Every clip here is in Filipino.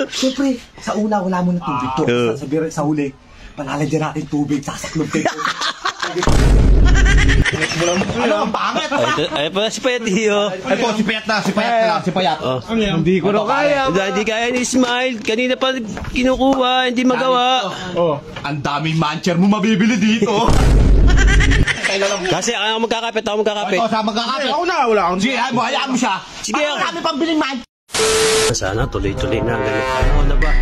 Siyempre, sa una wala mo ng tubig to. Sa huli, palalagyan natin tubig, sasaklog tayo. Ano ang pangit? Ay pa si Payat iyo. Ay po, si Payat na, si Payat. Hindi ko na kaya. Hindi kaya ni Smile. Kanina pa kinukuha, hindi magawa. Ang daming mancher mo mabibili dito. Kasi ako magkakapit. Ito, sa magkakapit. Ako na, wala akong... Sige, hayaan mo siya. Sige, ang dami pambiling mancher. Sana tuloy-tuloy na ang ganyan. Ano na ba?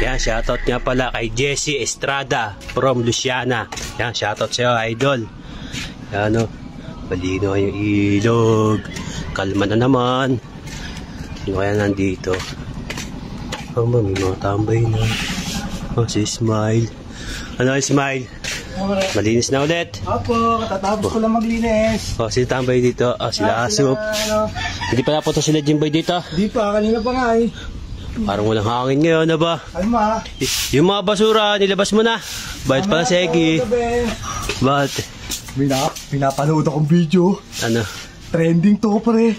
Yan, shoutout nga pala kay Jessie Estrada from Luciana. Yan, shoutout sa'yo, idol. Yan o, malino yung ilog. Kalma na naman. Sino kaya nandito? Oh, may mga tambay na. Oh, si Smile. Ano, Smile? Malinis na ulit. Opo, katatapos ko lang maglinis. Oh, sino tambay dito? Oh, sila Asup. Hindi pa napunta sila Jimboy dito? Di pa, kanina pa nga eh. Parang walang hangin ngayon, na ba? Alma. Yung mga basura, nilabas mo na. Bayad pala sa Egi. Bakit? Pinapanood akong video. Ano? Trending to, pre.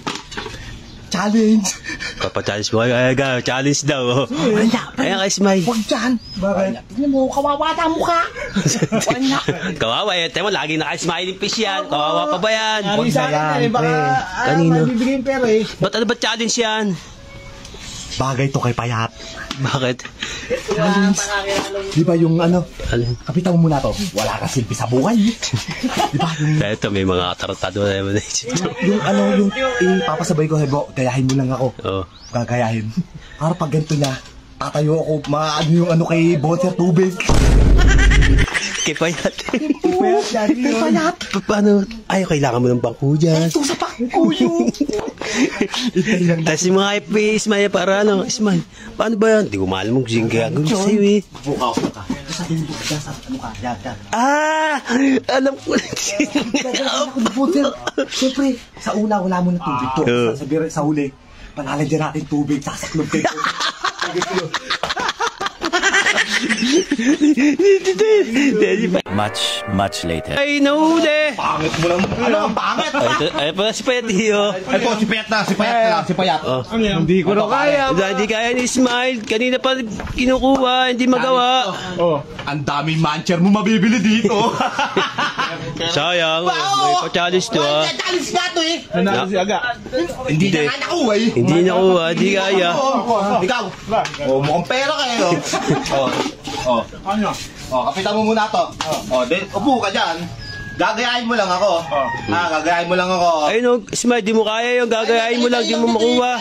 Challenge. Papachallenge mo kayo. Challenge daw. Ayan kay Smile. Huwag dyan. Bakit? Tingnan mo, kawawa na mukha. Kawawa eh. Temo, lagi na kay Smiling Fish yan. Kawawa pa ba yan? Huwag na yan, pre. Kanino? Bibigyan pera eh. Ba't ano ba challenge yan? Bagay to kay Payat. Bakit? Challenge. Di ba yung ano? Alin? Kapitan mo muna to. Wala ka silbi sa buhay. Di ba yung... Ito, may mga tarantado na naman. yung ano, yung papasabay ko, Hebo, gayahin mo lang ako. Oo. Gagayahin. Para pag ganito niya, tatayo ako, ano yung ano kay Bonser tubig. Kay Payat. Kay Payat. Paano? Ay, kailangan mo ng bangko dyan. Ito sa bangko yun. Tapos yung mga FPs, Maya, para ano, Isman, paano ba yan? Hindi ko mahal mong kasing gagawin sa'yo eh. Bukaw ka. Sa tindog ka, sa ano ka, yan. Ah! Alam ko na. Siyempre, sa una wala mo ng tubig to. Sa huli, palalagyan natin tubig, sasaklog tayo. Much later. Ay, nahuli! Pangit mo lang. Ano ang pangit? Ay pa si Payat iyo. Ay po, si Payat na, si Payat. Hindi ko na kaya. Hindi kaya ni Smile. Kanina pa kinukuha, hindi magawa. Ang daming mancher mo mabibili dito. Sayang, may pa-challenge to ah. Challenge nga to eh. Nanalo si Aga. Hindi na nga nakuha eh. Hindi nakuha, hindi kaya. Ikaw. Mukhang pera kayo. Ano? Kapitan mo muna to. Upo ka dyan. Gagayahin mo lang ako. Gagayahin mo lang ako. Ay no, Smile, di mo kaya yung gagayahin mo lang, di mo makuha.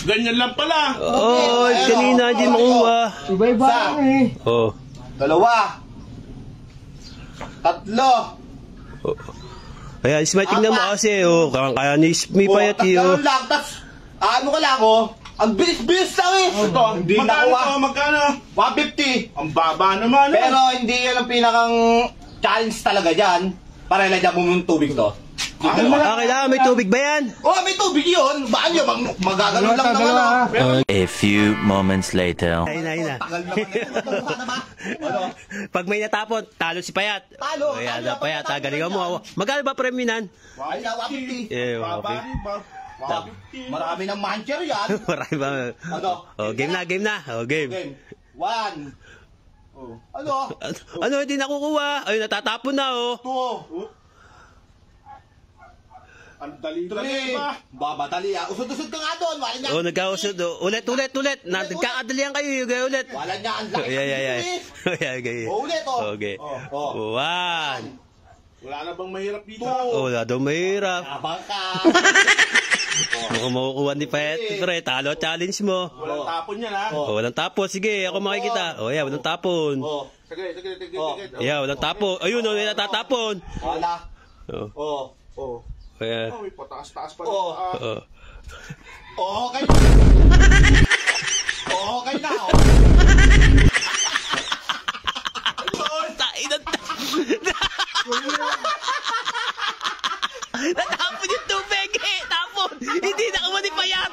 Ganyan lang pala. Oo, kanina di makuha. Iba-iba eh. Oo. 2. 3. Kaya Smile, tingnan mo kasi, kaya ni Payat iyo. Lang, ano ka lang ang bilis-bilis lang eh. Ito, hindi nakuha. Magkano? 150. Ang baba naman. Pero hindi yan ang pinakang challenge talaga dyan. Para ilagyan mo yung tubig to. Kailangan may tubig ba yan? May tubig yun. Baan yun? Magagano lang naman. A few moments later. Ayun. Tagal naman. Pag may natapon, talo si Payat. Talo. Ayan, Payat, galingan mo. Magkano ba premium nan? 150. Eh, okay. Marami ng mancher yan. Marami ba? Game na. Game. 1. Ano, hindi nakukuha. Ay, natatapon na 2. Ang dali-dali ba? Babadali Usod-usod ka nga doon. Nagkausod. Ulit. Nagkakadalian kayo. Ulit. Wala niya. Ang laki. Yeah. Ulit. Okay. 1. Wala na bang mahirap dito? Wala daw mahirap. Abang ka. Mukhang makukuha ni Payat. Pre, talo challenge mo. Walang tapon yan ha? Walang tapon. Sige, ako makikita. Walang tapon. Sige. Walang tapon. Ayun, may natatapon. Wala. Kaya. May pataas-taas pa. Okay. Okay na. Natapon yung tubig Tapon! Hindi nakuha ni Payat!